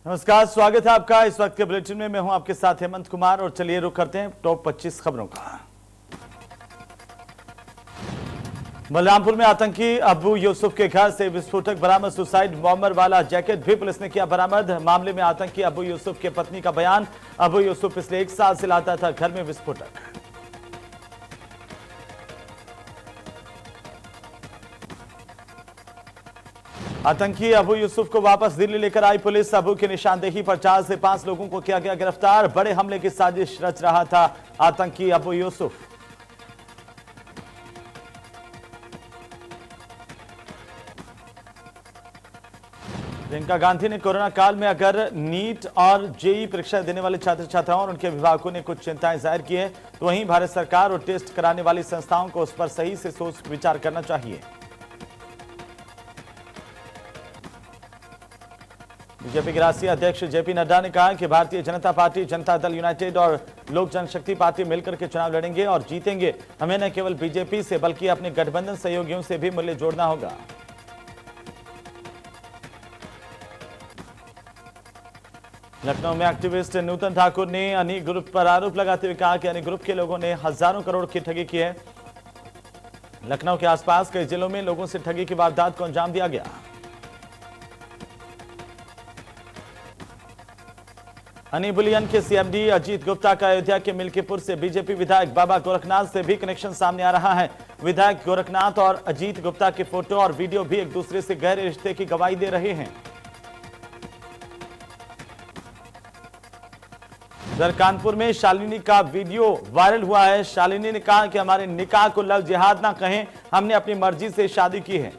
नमस्कार, स्वागत है आपका इस वक्त के बुलेटिन में। मैं हूं आपके साथ हेमंत कुमार और चलिए रुख करते हैं टॉप 25 खबरों का। बलरामपुर में आतंकी अबू यूसुफ के घर से विस्फोटक बरामद, सुसाइड बॉम्बर वाला जैकेट भी पुलिस ने किया बरामद। मामले में आतंकी अबू यूसुफ के पत्नी का बयान, अबू यूसुफ पिछले 1 साल से लाता था घर में विस्फोटक। आतंकी अबू यूसुफ को वापस दिल्ली लेकर आई पुलिस। अबू की निशानदेही पर 4 से 5 लोगों को किया गया गिरफ्तार। बड़े हमले की साजिश रच रहा था आतंकी अबू यूसुफ। प्रियंका गांधी ने कोरोना काल में अगर नीट और जेईई परीक्षा देने वाले छात्र छात्राओं और उनके अभिभावकों ने कुछ चिंताएं जाहिर की है, तो वहीं भारत सरकार और टेस्ट कराने वाली संस्थाओं को उस पर सही से सोच विचार करना चाहिए। बीजेपी के राष्ट्रीय अध्यक्ष जेपी नड्डा ने कहा कि भारतीय जनता पार्टी, जनता दल यूनाइटेड और लोक जनशक्ति पार्टी मिलकर के चुनाव लड़ेंगे और जीतेंगे। हमें न केवल बीजेपी से बल्कि अपने गठबंधन सहयोगियों से भी मूल्य जोड़ना होगा। लखनऊ में एक्टिविस्ट नूतन ठाकुर ने अनी ग्रुप पर आरोप लगाते हुए कहा कि अनी ग्रुप के लोगों ने हजारों करोड़ की ठगी की है। लखनऊ के आसपास कई जिलों में लोगों से ठगी की वारदात को अंजाम दिया गया। अनी बुलियन के सीएमडी अजीत गुप्ता का अयोध्या के मिल्कीपुर से बीजेपी विधायक बाबा गोरखनाथ से भी कनेक्शन सामने आ रहा है। विधायक गोरखनाथ और अजीत गुप्ता के फोटो और वीडियो भी एक दूसरे से गहरे रिश्ते की गवाही दे रहे हैं। उधर कानपुर में शालिनी का वीडियो वायरल हुआ है। शालिनी ने कहा कि हमारे निकाह को लव जिहाद ना कहें, हमने अपनी मर्जी से शादी की है।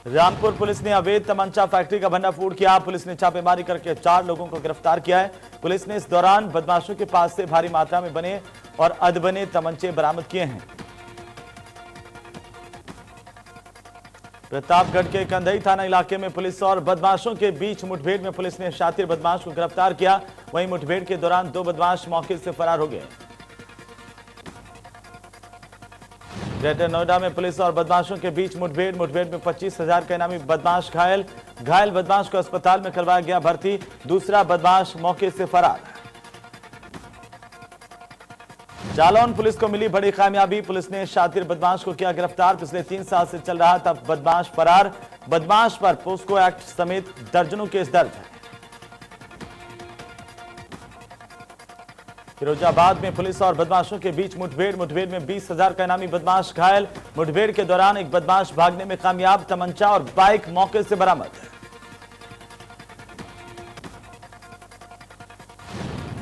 रामपुर पुलिस ने अवैध तमंचा फैक्ट्री का भंडाफोड़ किया। पुलिस ने छापेमारी करके 4 लोगों को गिरफ्तार किया है। पुलिस ने इस दौरान बदमाशों के पास से भारी मात्रा में बने और अधबने तमंचे बरामद किए हैं। प्रतापगढ़ के कंधई थाना इलाके में पुलिस और बदमाशों के बीच मुठभेड़ में पुलिस ने शातिर बदमाश को गिरफ्तार किया। वहीं मुठभेड़ के दौरान 2 बदमाश मौके से फरार हो गए। ग्रेटर नोएडा में पुलिस और बदमाशों के बीच मुठभेड़ में 25,000 का इनामी बदमाश घायल बदमाश को अस्पताल में करवाया गया भर्ती। दूसरा बदमाश मौके से फरार। जालौन पुलिस को मिली बड़ी कामयाबी। पुलिस ने शातिर बदमाश को किया गिरफ्तार। पिछले 3 साल से चल रहा था बदमाश फरार। बदमाश पर पोस्को एक्ट समेत दर्जनों केस दर्ज है। फिरोजाबाद में पुलिस और बदमाशों के बीच मुठभेड़ में 20,000 का इनामी बदमाश घायल। मुठभेड़ के दौरान एक बदमाश भागने में कामयाब। तमंचा और बाइक मौके से बरामद।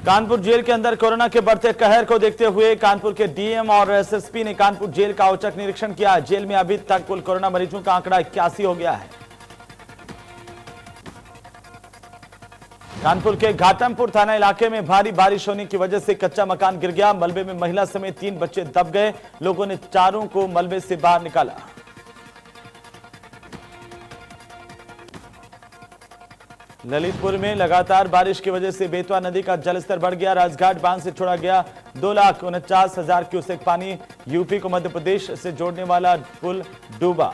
कानपुर जेल के अंदर कोरोना के बढ़ते कहर को देखते हुए कानपुर के डीएम और एसएसपी ने कानपुर जेल का औचक निरीक्षण किया। जेल में अभी तक कुल कोरोना मरीजों का आंकड़ा 81 हो गया है। कानपुर के घाटमपुर थाना इलाके में भारी बारिश होने की वजह से कच्चा मकान गिर गया। मलबे में महिला समेत 3 बच्चे दब गए। लोगों ने चारों को मलबे से बाहर निकाला। ललितपुर में लगातार बारिश की वजह से बेतवा नदी का जलस्तर बढ़ गया। राजघाट बांध से छोड़ा गया 2,49,000 क्यूसेक पानी। यूपी को मध्य प्रदेश से जोड़ने वाला पुल डूबा।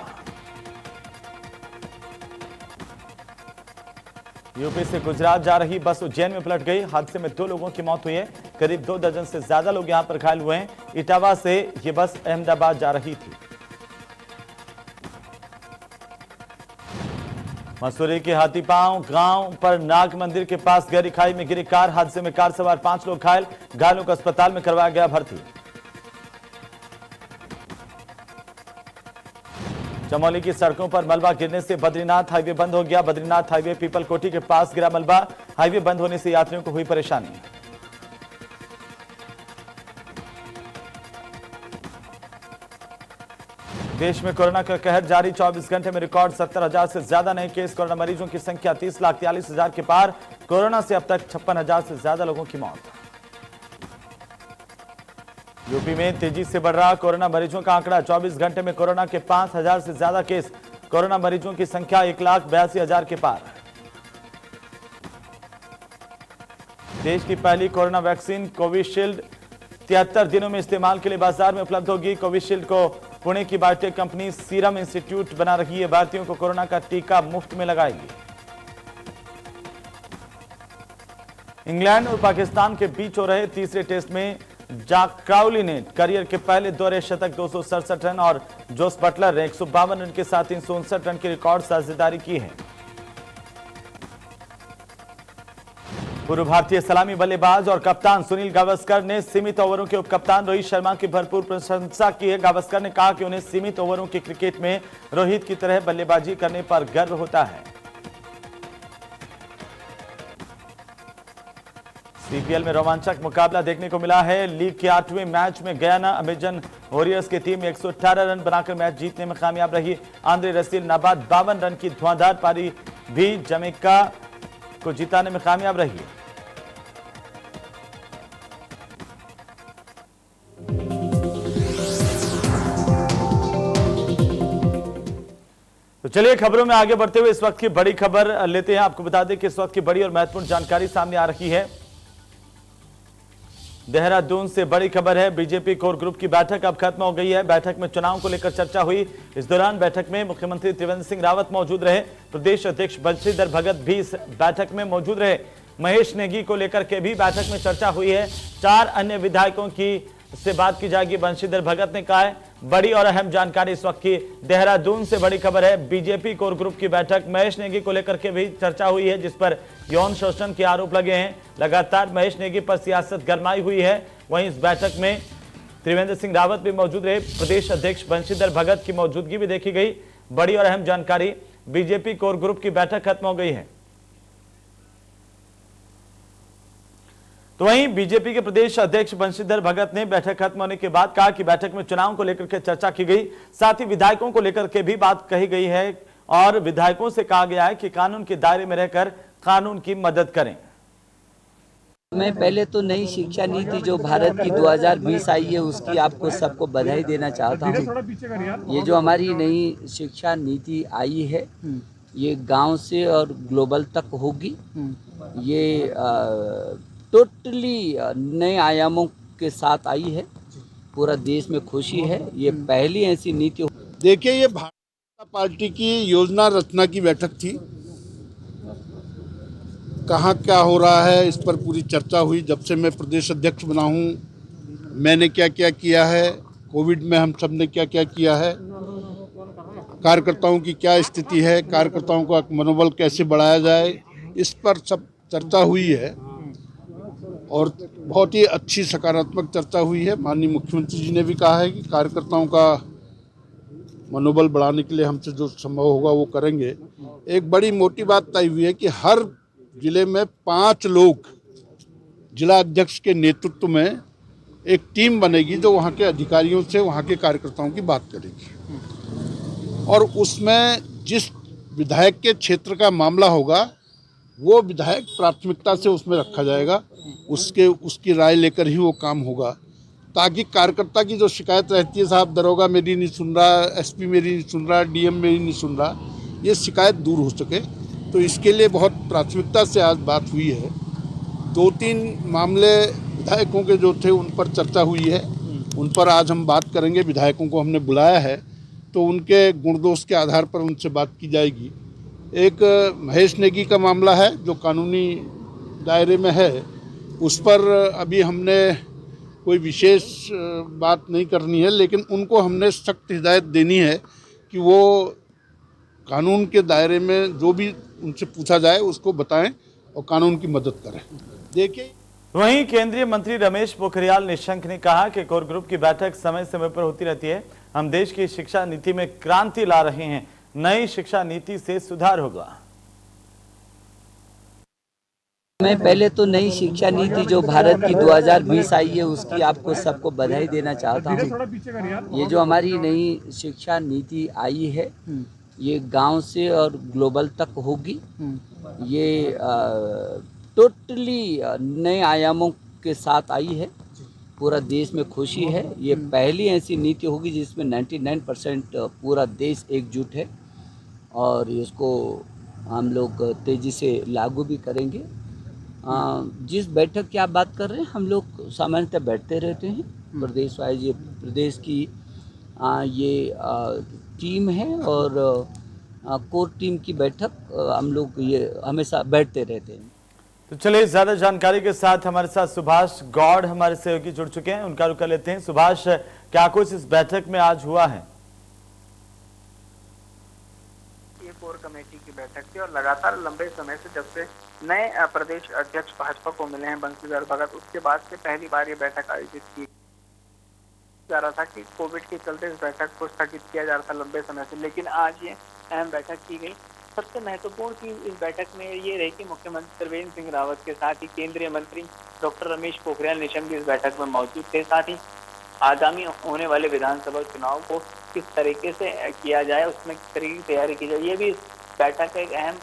यूपी से गुजरात जा रही बस उज्जैन में पलट गई। हादसे में 2 लोगों की मौत हुई है। करीब 2 दर्जन से ज्यादा लोग यहां पर घायल हुए हैं। इटावा से यह बस अहमदाबाद जा रही थी। मसूरी के हाथीपांव गांव पर नाग मंदिर के पास गहरी खाई में गिरी कार। हादसे में कार सवार 5 लोग घायल। घायलों को अस्पताल में करवाया गया भर्ती। चमोली की सड़कों पर मलबा गिरने से बद्रीनाथ हाईवे बंद हो गया। बद्रीनाथ हाईवे पीपलकोटी के पास गिरा मलबा। हाईवे बंद होने से यात्रियों को हुई परेशानी। देश में कोरोना का कहर जारी। 24 घंटे में रिकॉर्ड 70,000 से ज्यादा नए केस। कोरोना मरीजों की संख्या 30,43,000 के पार। कोरोना से अब तक 56,000 से ज्यादा लोगों की मौत। यूपी में तेजी से बढ़ रहा कोरोना मरीजों का आंकड़ा। 24 घंटे में कोरोना के 5,000 से ज्यादा केस। कोरोना मरीजों की संख्या 1,82,000 के पार। देश की पहली कोरोना वैक्सीन कोविशील्ड 73 दिनों में इस्तेमाल के लिए बाजार में उपलब्ध होगी। कोविशील्ड को पुणे की बायोटेक कंपनी सीरम इंस्टीट्यूट बना रही है भारतीयों को कोरोना का टीका मुफ्त में लगाएगी। इंग्लैंड और पाकिस्तान के बीच हो रहे तीसरे टेस्ट में जैक क्राउली ने करियर के पहले दौरे शतक 267 रन और जोस बटलर ने 152 रन के साथ 359 रन की रिकॉर्ड साझेदारी की है। पूर्व भारतीय सलामी बल्लेबाज और कप्तान सुनील गावस्कर ने सीमित ओवरों के उपकप्तान रोहित शर्मा की भरपूर प्रशंसा की है। गावस्कर ने कहा कि उन्हें सीमित ओवरों के क्रिकेट में रोहित की तरह बल्लेबाजी करने पर गर्व होता है। सीपीएल में रोमांचक मुकाबला देखने को मिला है। लीग के 8वें मैच में गयाना अमेजन वॉरियर्स की टीम 118 रन बनाकर मैच जीतने में कामयाब रही। आंद्रे रसील नाबाद 52 रन की धुआंधार पारी भी जमैका को जिताने में कामयाब रही है। तो चलिए खबरों में आगे बढ़ते हुए इस वक्त की बड़ी खबर लेते हैं। आपको बता दें कि इस वक्त की बड़ी और महत्वपूर्ण जानकारी सामने आ रही है। देहरादून से बड़ी खबर है। बीजेपी कोर ग्रुप की बैठक अब खत्म हो गई है। बैठक में चुनाव को लेकर चर्चा हुई। इस दौरान बैठक में मुख्यमंत्री त्रिवेंद्र सिंह रावत मौजूद रहे। प्रदेश अध्यक्ष बंशीधर भगत भी इस बैठक में मौजूद रहे। महेश नेगी को लेकर के भी बैठक में चर्चा हुई है। 4 अन्य विधायकों की से बात की जाएगी, बंशीधर भगत ने कहा है। बड़ी और अहम जानकारी इस वक्त की देहरादून से बड़ी खबर है। बीजेपी कोर ग्रुप की बैठक महेश नेगी को लेकर के भी चर्चा हुई है, जिस पर यौन शोषण के आरोप लगे हैं। लगातार महेश नेगी पर सियासत गरमाई हुई है। वहीं इस बैठक में त्रिवेंद्र सिंह रावत भी मौजूद रहे। प्रदेश अध्यक्ष बंशीधर भगत की मौजूदगी भी देखी गई। बड़ी और अहम जानकारी, बीजेपी कोर ग्रुप की बैठक खत्म हो गई है। तो वहीं बीजेपी के प्रदेश अध्यक्ष बंशीधर भगत ने बैठक खत्म होने के बाद कहा कि बैठक में चुनाव को लेकर के चर्चा की गई, साथ ही विधायकों को लेकर के भी बात कही गई है और विधायकों से कहा गया है कि कानून के दायरे में रहकर कानून की मदद करें। मैं पहले तो नई शिक्षा नीति जो भारत की 2020 आई है उसकी आपको सबको बधाई देना चाहता हूँ। ये जो हमारी नई शिक्षा नीति आई है ये गांव से और ग्लोबल तक होगी। ये टोटली नए आयामों के साथ आई है। पूरा देश में खुशी है। ये पहली ऐसी नीति। देखिए, ये भारतीय जनता पार्टी की योजना रचना की बैठक थी। कहाँ क्या हो रहा है इस पर पूरी चर्चा हुई। जब से मैं प्रदेश अध्यक्ष बना हूँ मैंने क्या क्या किया है, कोविड में हम सब ने क्या क्या किया है, कार्यकर्ताओं की क्या स्थिति है, कार्यकर्ताओं का मनोबल कैसे बढ़ाया जाए, इस पर सब चर्चा हुई है और बहुत ही अच्छी सकारात्मक चर्चा हुई है। माननीय मुख्यमंत्री जी ने भी कहा है कि कार्यकर्ताओं का मनोबल बढ़ाने के लिए हमसे जो संभव होगा वो करेंगे। एक बड़ी मोटी बात तय हुई है कि हर जिले में 5 लोग जिला अध्यक्ष के नेतृत्व में एक टीम बनेगी जो वहाँ के अधिकारियों से वहाँ के कार्यकर्ताओं की बात करेगी और उसमें जिस विधायक के क्षेत्र का मामला होगा वो विधायक प्राथमिकता से उसमें रखा जाएगा। उसकी राय लेकर ही वो काम होगा, ताकि कार्यकर्ता की जो शिकायत रहती है, साहब दरोगा मेरी नहीं सुन रहा, एसपी मेरी नहीं सुन रहा, डीएम मेरी नहीं सुन रहा, ये शिकायत दूर हो सके। तो इसके लिए बहुत प्राथमिकता से आज बात हुई है। 2-3 मामले विधायकों के जो थे उन पर चर्चा हुई है, उन पर आज हम बात करेंगे। विधायकों को हमने बुलाया है तो उनके गुण दोष के आधार पर उनसे बात की जाएगी। एक महेश नेगी का मामला है जो कानूनी दायरे में है, उस पर अभी हमने कोई विशेष बात नहीं करनी है, लेकिन उनको हमने सख्त हिदायत देनी है कि वो कानून के दायरे में जो भी उनसे पूछा जाए उसको बताएं और कानून की मदद करें। देखिए, वहीं केंद्रीय मंत्री रमेश पोखरियाल निशंक ने कहा कि कोर ग्रुप की बैठक समय समय पर होती रहती है। हम देश की शिक्षा नीति में क्रांति ला रहे हैं। नई शिक्षा नीति से सुधार होगा। मैं पहले तो नई शिक्षा नीति जो भारत की 2020 आई है उसकी आपको सबको बधाई देना चाहता हूँ। ये जो हमारी नई शिक्षा नीति आई है ये गांव से और ग्लोबल तक होगी। ये टोटली नए आयामों के साथ आई है। पूरा देश में खुशी है। ये पहली ऐसी नीति होगी जिसमें 99% पूरा देश एकजुट है और इसको हम लोग तेज़ी से लागू भी करेंगे। जिस बैठक की आप बात कर रहे हैं हम लोग सामान्यतः बैठते रहते हैं प्रदेश वाइज। ये प्रदेश की ये टीम है और कोर टीम की बैठक हम लोग ये हमेशा बैठते रहते हैं। तो चलिए ज्यादा जानकारी के साथ हमारे साथ सुभाष गौड़ हमारे सहयोगी जुड़ चुके हैं, उनका रुख कर लेते हैं। सुभाष, क्या कुछ इस बैठक में आज हुआ है? ये कोर कमेटी की बैठक थी और लगातार लंबे समय से जब से नए प्रदेश अध्यक्ष भाजपा को मिले हैं बंशीधर भगत, उसके बाद से पहली बार ये बैठक आयोजित की जा रहा था कि कोविड के चलते इस बैठक को स्थगित किया जा रहा था लंबे समय से, लेकिन आज ये अहम बैठक की गई। सबसे महत्वपूर्ण चीज इस बैठक में ये रही कि मुख्यमंत्री त्रिवेंद्र सिंह रावत के साथ ही केंद्रीय मंत्री डॉक्टर रमेश पोखरियाल निशंक भी इस बैठक में मौजूद थे। साथ ही आगामी होने वाले विधानसभा चुनाव को किस तरीके से किया जाए, उसमें किस तरीके की तैयारी की जाए, ये भी इस बैठक का एक अहम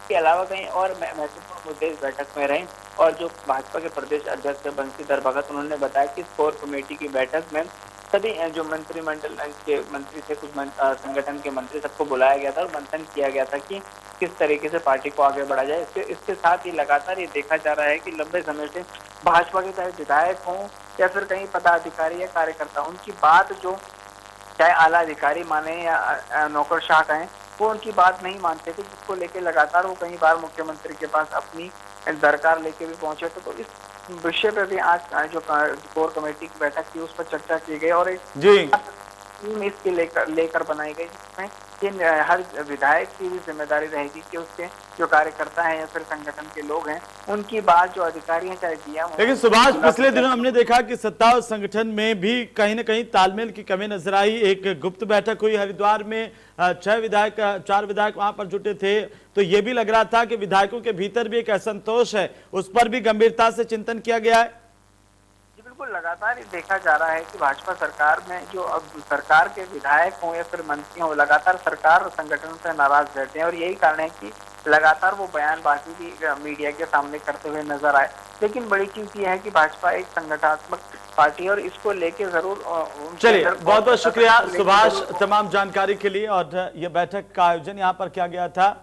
के अलावा कहीं और महत्वपूर्ण मुद्दे इस बैठक में रहे। और जो भाजपा के प्रदेश अध्यक्ष बंशीधर भगत, उन्होंने बताया कि कोर कमेटी की बैठक में सभी जो मंत्रिमंडल के मंत्री थे, कुछ संगठन के मंत्री, सबको बुलाया गया था और मंथन किया गया था कि किस तरीके से पार्टी को आगे बढ़ा जाए। इसके साथ ही लगातार ये देखा जा रहा है कि लंबे समय से भाजपा के चाहे विधायक हों या फिर कहीं पदाधिकारी या कार्यकर्ता, उनकी बात जो चाहे आला अधिकारी माने या नौकरशाह कहें, वो उनकी बात नहीं मानते थे, जिसको लेके लगातार वो कई बार मुख्यमंत्री के पास अपनी दरकार लेके भी पहुंचे थे। तो इस विषय पे भी आज जो कोर कमेटी की बैठक थी उस पर चर्चा की गई और एक टीम इसके लेकर बनाई गई, जिसमें हर विधायक की भी जिम्मेदारी रहेगी कि उसके जो कार्यकर्ता हैं या फिर संगठन के लोग हैं, उनकी बात जो अधिकारी हैं चाहे डीएम। लेकिन सुभाष, पिछले दिनों हमने देखा कि सत्ता और संगठन में भी कहीं न कहीं तालमेल की कमी नजर आई। एक गुप्त बैठक हुई हरिद्वार में, 4 विधायक वहां पर जुटे थे, तो ये भी लग रहा था कि विधायकों के भीतर भी एक असंतोष है, उस पर भी गंभीरता से चिंतन किया गया है। बिल्कुल, लगातार ये देखा जा रहा है कि भाजपा सरकार में जो अब सरकार के विधायक हों या फिर मंत्री हों, लगातार सरकार और संगठन से नाराज रहते हैं और यही कारण है कि लगातार वो बयानबाजी भी मीडिया के सामने करते हुए नजर आए। लेकिन बड़ी चीज ये है कि भाजपा एक संगठनात्मक पार्टी और इसको लेके जरूर। चलिए, बहुत बहुत शुक्रिया सुभाष तमाम जानकारी के लिए। और ये बैठक का आयोजन यहाँ पर किया गया था।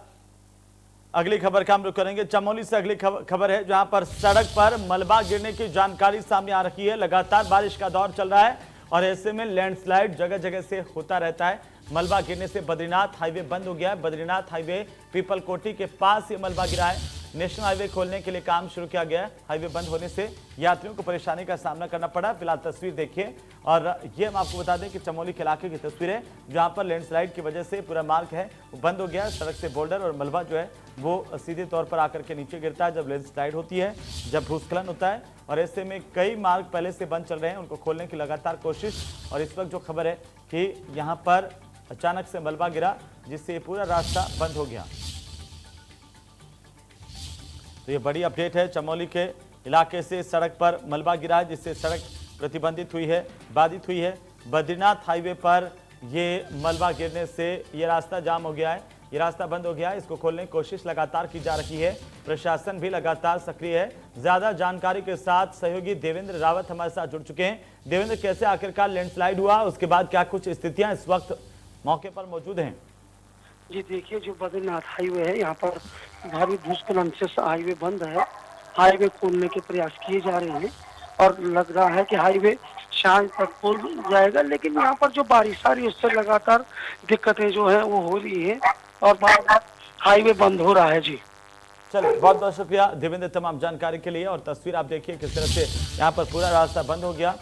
अगली खबर का हम रुख करेंगे। चमोली से अगली खबर है, जहां पर सड़क पर मलबा गिरने की जानकारी सामने आ रही है। लगातार बारिश का दौर चल रहा है और ऐसे में लैंडस्लाइड जगह जगह से होता रहता है। मलबा गिरने से बद्रीनाथ हाईवे बंद हो गया है। बद्रीनाथ हाईवे पीपलकोटी के पास ये मलबा गिरा है। नेशनल हाईवे खोलने के लिए काम शुरू किया गया है। हाईवे बंद होने से यात्रियों को परेशानी का सामना करना पड़ा। फिलहाल तस्वीर देखिए और ये हम आपको बता दें कि चमोली के इलाके की तस्वीर है, जहां पर लैंडस्लाइड की वजह से पूरा मार्ग है वो बंद हो गया। सड़क से बोल्डर और मलबा जो है वो सीधे तौर पर आकर के नीचे गिरता है जब लैंडस्लाइड होती है, जब भूस्खलन होता है। और ऐसे में कई मार्ग पहले से बंद चल रहे हैं, उनको खोलने की लगातार कोशिश। और इस वक्त जो खबर है कि यहाँ पर अचानक से मलबा गिरा, जिससे पूरा रास्ता बंद हो गया। तो ये बड़ी अपडेट है। चमोली के इलाके से सड़क पर मलबा गिरा है, जिससे सड़क प्रतिबंधित हुई है, बाधित हुई है। बद्रीनाथ हाईवे पर ये मलबा गिरने से ये रास्ता जाम हो गया है, ये रास्ता बंद हो गया है। इसको खोलने की कोशिश लगातार की जा रही है। प्रशासन भी लगातार सक्रिय है। ज्यादा जानकारी के साथ सहयोगी देवेंद्र रावत हमारे साथ जुड़ चुके हैं। देवेंद्र, कैसे आखिरकार लैंडस्लाइड हुआ, उसके बाद क्या कुछ स्थितियां इस वक्त मौके पर मौजूद हैं? जी देखिए, जो बद्रीनाथ हाईवे है, यहाँ पर भारी भूस्खलन से हाईवे बंद है। हाईवे खोलने के प्रयास किए जा रहे हैं और लग रहा है कि हाईवे शाम तक खुल जाएगा, लेकिन यहाँ पर जो बारिश आ रही है उससे लगातार दिक्कतें जो है वो हो रही है और बार-बार हाईवे बंद हो रहा है। जी चलिए, बहुत बहुत शुक्रिया देवेंद्र तमाम जानकारी के लिए। और तस्वीर आप देखिए किस तरह से यहाँ पर पूरा रास्ता बंद हो गया।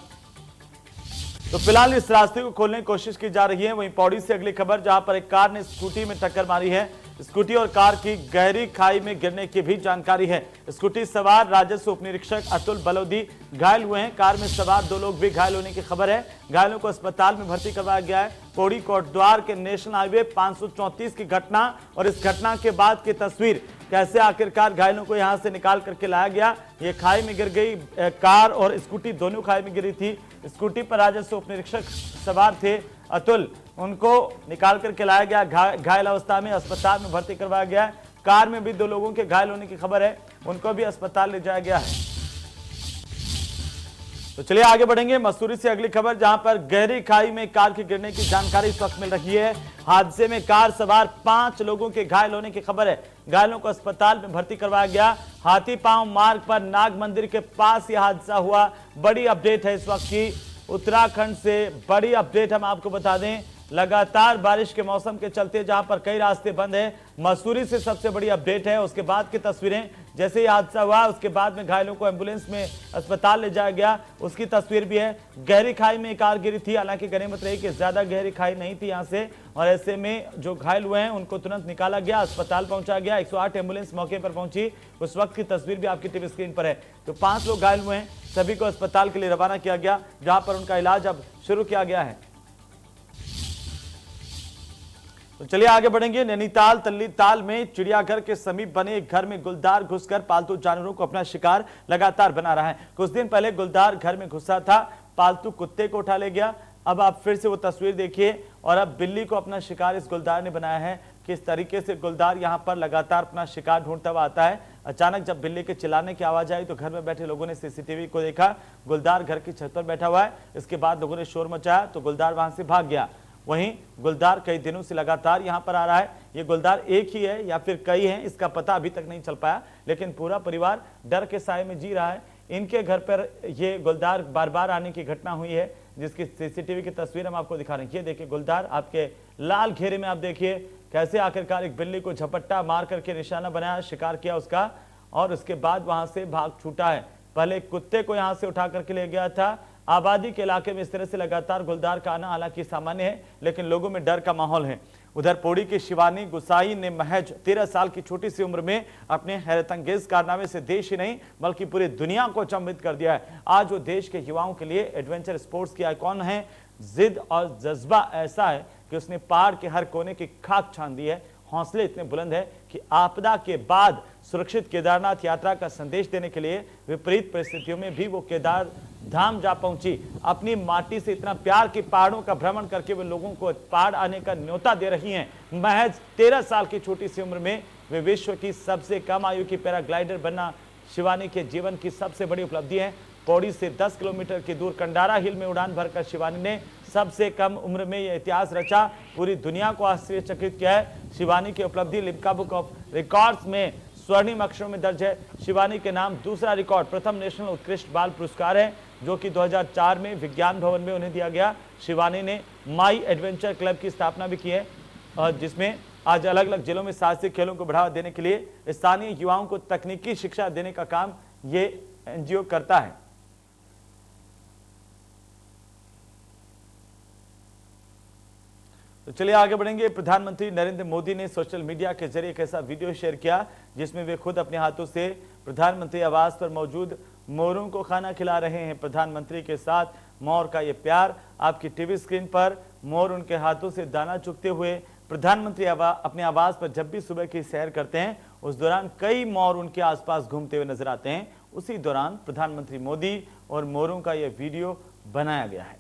तो फिलहाल इस रास्ते को खोलने की कोशिश की जा रही है। वहीं पौड़ी से अगली खबर, जहां पर एक कार ने स्कूटी में टक्कर मारी है। स्कूटी और कार की गहरी खाई में गिरने की भी जानकारी है। स्कूटी सवार राजस्व उप निरीक्षक अतुल बलोदी घायल हुए हैं। कार में सवार 2 लोग भी घायल होने की खबर है। घायलों को अस्पताल में भर्ती करवाया गया है। पौड़ी कोटद्वार के नेशनल हाईवे 534 की घटना और इस घटना के बाद की तस्वीर, कैसे आखिरकार घायलों को यहां से निकाल करके लाया गया। ये खाई में गिर गई, कार और स्कूटी दोनों खाई में गिरी थी। स्कूटी पर राजस्व उप निरीक्षक सवार थे अतुल, उनको निकाल करके लाया गया। घायल अवस्था में अस्पताल में भर्ती करवाया गया है। कार में भी 2 लोगों के घायल होने की खबर है, उनको भी अस्पताल ले जाया गया है। तो चलिए आगे बढ़ेंगे। मसूरी से अगली खबर, जहां पर गहरी खाई में कार के गिरने की जानकारी इस वक्त मिल रही है। हादसे में कार सवार 5 लोगों के घायल होने की खबर है। घायलों को अस्पताल में भर्ती करवाया गया। हाथीपांव मार्ग पर नाग मंदिर के पास यह हादसा हुआ। बड़ी अपडेट है इस वक्त की। उत्तराखंड से बड़ी अपडेट हम आपको बता दें, लगातार बारिश के मौसम के चलते जहां पर कई रास्ते बंद हैं, मसूरी से सबसे बड़ी अपडेट है। उसके बाद की तस्वीरें, जैसे ही हादसा हुआ उसके बाद में घायलों को एम्बुलेंस में अस्पताल ले जाया गया, उसकी तस्वीर भी है। गहरी खाई में कार गिरी थी, हालांकि गनीमत रही कि ज्यादा गहरी खाई नहीं थी यहां से, और ऐसे में जो घायल हुए हैं उनको तुरंत निकाला गया, अस्पताल पहुंचा गया। 108 एम्बुलेंस मौके पर पहुंची, उस वक्त की तस्वीर भी आपकी टीवी स्क्रीन पर है। तो 5 लोग घायल हुए हैं, सभी को अस्पताल के लिए रवाना किया गया, जहां पर उनका इलाज अब शुरू किया गया है। तो चलिए आगे बढ़ेंगे। नैनीताल तल्लीताल में चिड़ियाघर के समीप बने एक घर में गुलदार घुसकर पालतू जानवरों को अपना शिकार लगातार बना रहा है। कुछ दिन पहले गुलदार घर में घुसा था, पालतू कुत्ते को उठा ले गया। अब आप फिर से वो तस्वीर देखिए, और अब बिल्ली को अपना शिकार इस गुलदार ने बनाया है। किस तरीके से गुलदार यहां पर लगातार अपना शिकार ढूंढता हुआ आता है। अचानक जब बिल्ली के चिल्लाने की आवाज आई तो घर में बैठे लोगों ने सीसीटीवी को देखा, गुलदार घर की छत पर बैठा हुआ है। इसके बाद लोगों ने शोर मचाया तो गुलदार वहां से भाग गया। वहीं गुलदार कई दिनों से लगातार यहां पर आ रहा है। ये गुलदार एक ही है या फिर कई हैं, इसका पता अभी तक नहीं चल पाया, लेकिन पूरा परिवार डर के साए में जी रहा है। इनके घर पर ये गुलदार बार बार आने की घटना हुई है, जिसकी सीसीटीवी की तस्वीर हम आपको दिखा रहे हैं। ये देखिए गुलदार आपके लाल घेरे में, आप देखिए कैसे आखिरकार एक बिल्ली को झपट्टा मार करके निशाना बनाया, शिकार किया उसका, और उसके बाद वहां से भाग छूटा है। पहले कुत्ते को यहां से उठा करके ले गया था। आबादी के इलाके में इस तरह से लगातार गुलदार का आना हालांकि सामान्य है, लेकिन लोगों में डर का माहौल है। उधर पौड़ी की शिवानी गुसाई ने महज 13 साल की छोटी सी उम्र में अपने हैरतअंगेज कारनामे से देश ही नहीं बल्कि पूरी दुनिया को अचंभित कर दिया है। आज वो देश के युवाओं के लिए एडवेंचर स्पोर्ट्स की आइकॉन है। जिद और जज्बा ऐसा है कि उसने पहाड़ के हर कोने की खाक छान दी है। हौसले इतने बुलंद है कि आपदा के बाद सुरक्षित केदारनाथ यात्रा का संदेश देने के लिए विपरीत परिस्थितियों में भी वो केदार धाम जा पहुंची। अपनी माटी से इतना प्यार कि पहाड़ों का भ्रमण करके वे लोगों को पहाड़ आने का न्योता दे रही हैं। महज 13 साल की छोटी सी उम्र में वे विश्व की सबसे कम आयु की पैराग्लाइडर बनना शिवानी के जीवन की सबसे बड़ी उपलब्धि है। पौड़ी से 10 किलोमीटर की दूर कंडारा हिल में उड़ान भरकर शिवानी ने सबसे कम उम्र में यह इतिहास रचा, पूरी दुनिया को आश्चर्यचकित किया है। शिवानी की उपलब्धि लिम्का बुक ऑफ रिकॉर्ड्स में स्वर्णिम अक्षरों में दर्ज है। शिवानी के नाम दूसरा रिकॉर्ड प्रथम नेशनल उत्कृष्ट बाल पुरस्कार है, जो कि 2004 में विज्ञान भवन में उन्हें दिया गया। शिवानी ने माई एडवेंचर क्लब की स्थापना भी की है, और जिसमें आज अलग अलग जिलों में साहसिक खेलों को बढ़ावा देने के लिए स्थानीय युवाओं को तकनीकी शिक्षा देने का काम ये एनजीओ करता है। तो चलिए आगे बढ़ेंगे। प्रधानमंत्री नरेंद्र मोदी ने सोशल मीडिया के जरिए एक ऐसा वीडियो शेयर किया जिसमें वे खुद अपने हाथों से प्रधानमंत्री आवास पर मौजूद मोरों को खाना खिला रहे हैं। प्रधानमंत्री के साथ मोर का ये प्यार आपकी टीवी स्क्रीन पर, मोर उनके हाथों से दाना चुगते हुए। प्रधानमंत्री अपने आवास पर जब भी सुबह की सैर करते हैं उस दौरान कई मोर उनके आसपास घूमते हुए नजर आते हैं। उसी दौरान प्रधानमंत्री मोदी और मोरों का यह वीडियो बनाया गया है।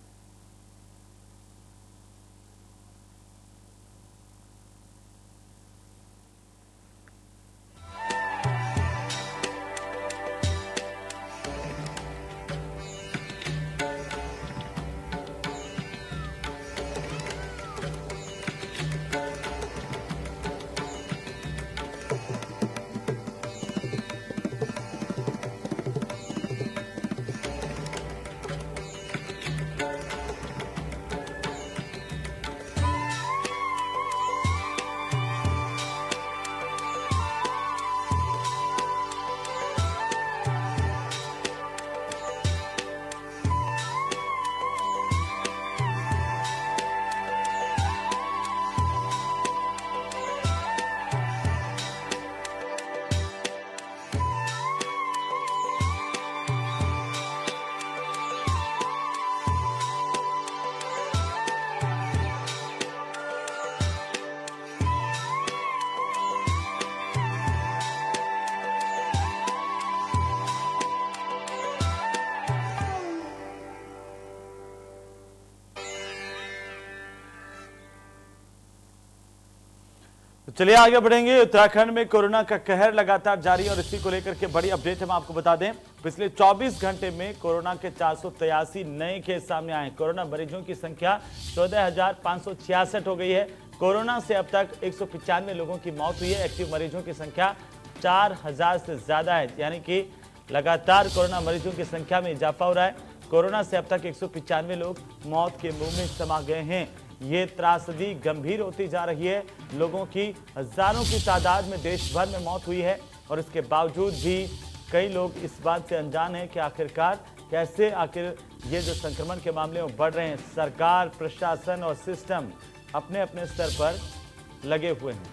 चलिए आगे बढ़ेंगे। उत्तराखंड में कोरोना का कहर लगातार जारी है और इसी को लेकर के बड़ी अपडेट हम आपको बता दें। पिछले 24 घंटे में कोरोना के 483 नए केस सामने आए। कोरोना मरीजों की संख्या 14,566 हो गई है। कोरोना से अब तक 195 लोगों की मौत हुई है। एक्टिव मरीजों की संख्या 4,000 से ज्यादा है, यानी कि लगातार कोरोना मरीजों की संख्या में इजाफा हो रहा है। कोरोना से अब तक 195 लोग मौत के मुंह में समा गए हैं। ये त्रासदी गंभीर होती जा रही है। लोगों की हजारों की तादाद में देश भर में मौत हुई है और इसके बावजूद भी कई लोग इस बात से अनजान हैं कि आखिर ये जो संक्रमण के मामले में बढ़ रहे हैं। सरकार, प्रशासन और सिस्टम अपने अपने स्तर पर लगे हुए हैं।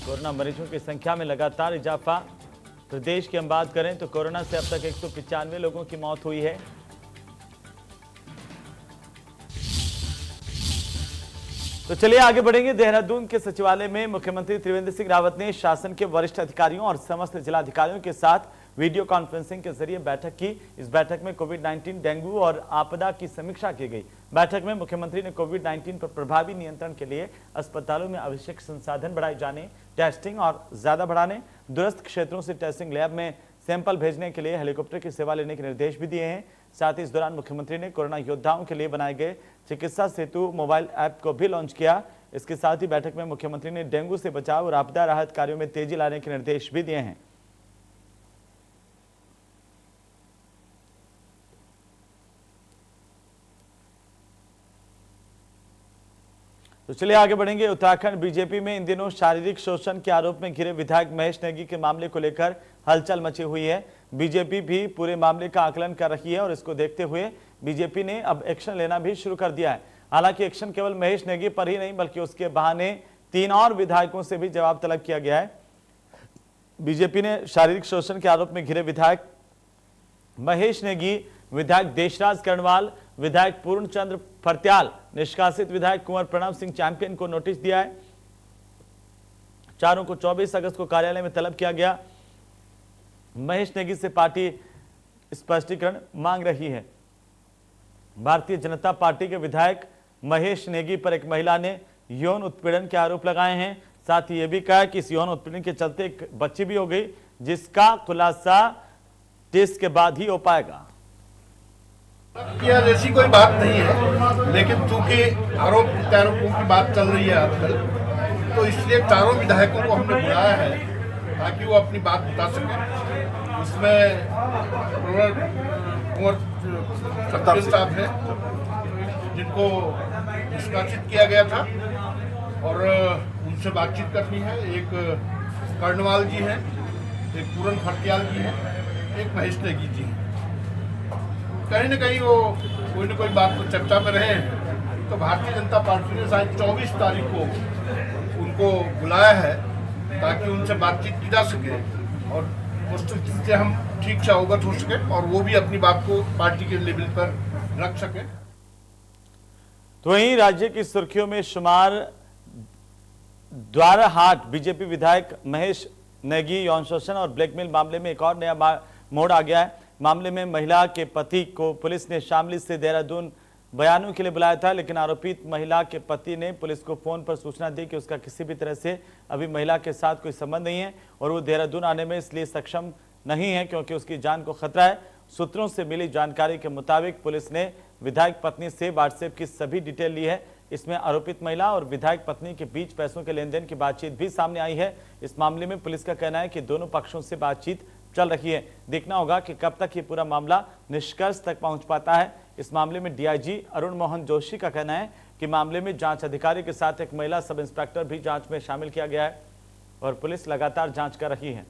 कोरोना मरीजों की संख्या में लगातार इजाफा। प्रदेश की हम बात करें तो कोरोना से अब तक 195 लोगों की मौत हुई है। तो चलिए आगे बढ़ेंगे। देहरादून के सचिवालय में मुख्यमंत्री त्रिवेंद्र सिंह रावत ने शासन के वरिष्ठ अधिकारियों और समस्त जिलाधिकारियों के साथ वीडियो कॉन्फ्रेंसिंग के जरिए बैठक की। इस बैठक में कोविड-19, डेंगू और आपदा की समीक्षा की गई। बैठक में मुख्यमंत्री ने कोविड-19 पर प्रभावी नियंत्रण के लिए अस्पतालों में आवश्यक संसाधन बढ़ाए जाने, टेस्टिंग और ज्यादा बढ़ाने, दूरस्थ क्षेत्रों से टेस्टिंग लैब में सैंपल भेजने के लिए हेलीकॉप्टर की सेवा लेने के निर्देश भी दिए हैं। साथ ही इस दौरान मुख्यमंत्री ने कोरोना योद्धाओं के लिए बनाए गए चिकित्सा सेतु मोबाइल ऐप को भी लॉन्च किया। इसके साथ ही बैठक में मुख्यमंत्री ने डेंगू से बचाव और आपदा राहत कार्यों में तेजी लाने के निर्देश भी दिए हैं। तो चलिए आगे बढ़ेंगे। उत्तराखंड बीजेपी में इन दिनों शारीरिक शोषण के आरोप में घिरे विधायक महेश नेगी के मामले को लेकर हलचल मची हुई है। बीजेपी भी पूरे मामले का आकलन कर रही है और इसको देखते हुए बीजेपी ने अब एक्शन लेना भी शुरू कर दिया है। हालांकि एक्शन केवल महेश नेगी पर ही नहीं बल्कि उसके बहाने 3 और विधायकों से भी जवाब तलब किया गया है। बीजेपी ने शारीरिक शोषण के आरोप में घिरे विधायक महेश नेगी, विधायक देशराज कर्णवाल, विधायक पूर्णचंद्र फर्त्याल, निष्कासित विधायक कुंवर प्रणव सिंह चैंपियन को नोटिस दिया है। चारों को 24 अगस्त को कार्यालय में तलब किया गया। महेश नेगी से पार्टी स्पष्टीकरण मांग रही है। भारतीय जनता पार्टी के विधायक महेश नेगी पर एक महिला ने यौन उत्पीड़न के आरोप लगाए हैं। साथ ही यह भी कहा कि इस यौन उत्पीड़न के चलते एक बच्ची भी हो गई, जिसका खुलासा टेस्ट के बाद ही हो पाएगा। यह जैसी कोई बात नहीं है, लेकिन चूंकि आरोप प्रत्यारोपों की बात चल रही है आजकल, तो इसलिए चारों विधायकों को हमने बुलाया है ताकि वो अपनी बात बता सकें। उसमें कुंवर साहब हैं जिनको निष्कासित किया गया था और उनसे बातचीत करनी है। एक कर्णवाल जी हैं, एक पूरन फर्त्याल जी हैं, एक महेश नेगी जी हैं। कहीं न कहीं वो कोई न कोई बात को चर्चा में रहे हैं, तो भारतीय जनता पार्टी ने शायद 24 तारीख को उनको बुलाया है ताकि उनसे बातचीत की जा सके और वस्तुस्थिति से हम ठीक से अवगत हो सके और वो भी अपनी बात को पार्टी के लेवल पर रख सके। तो वहीं राज्य की सुर्खियों में शुमार द्वाराहाट बीजेपी विधायक महेश नेगी यौन शोषण और ब्लैकमेल मामले में एक और नया मोड़ आ गया है। मामले में महिला के पति को पुलिस ने शामली से देहरादून बयानों के लिए बुलाया था, लेकिन आरोपित महिला के पति ने पुलिस को फोन पर सूचना दी कि उसका किसी भी तरह से अभी महिला के साथ कोई संबंध नहीं है और वो देहरादून आने में इसलिए सक्षम नहीं है क्योंकि उसकी जान को खतरा है। सूत्रों से मिली जानकारी के मुताबिक पुलिस ने विधायक पत्नी से व्हाट्सएप की सभी डिटेल ली है। इसमें आरोपित महिला और विधायक पत्नी के बीच पैसों के लेन देन की बातचीत भी सामने आई है। इस मामले में पुलिस का कहना है कि दोनों पक्षों से बातचीत चल रही है। देखना होगा कि कब तक ये पूरा मामला निष्कर्ष तक पहुंच पाता है। इस मामले में डीआईजी अरुण मोहन जोशी का कहना है कि मामले में जांच अधिकारी के साथ एक महिला सब इंस्पेक्टर भी जांच में शामिल किया गया है और पुलिस लगातार जांच कर रही है।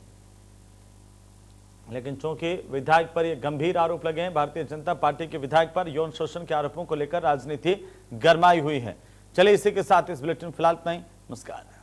लेकिन चूंकि विधायक पर यह गंभीर आरोप लगे हैं, भारतीय जनता पार्टी के विधायक पर यौन शोषण के आरोपों को लेकर राजनीति गरमाई हुई है। चलिए इसी के साथ इस बुलेटिन फिलहाल इतना ही। नमस्कार।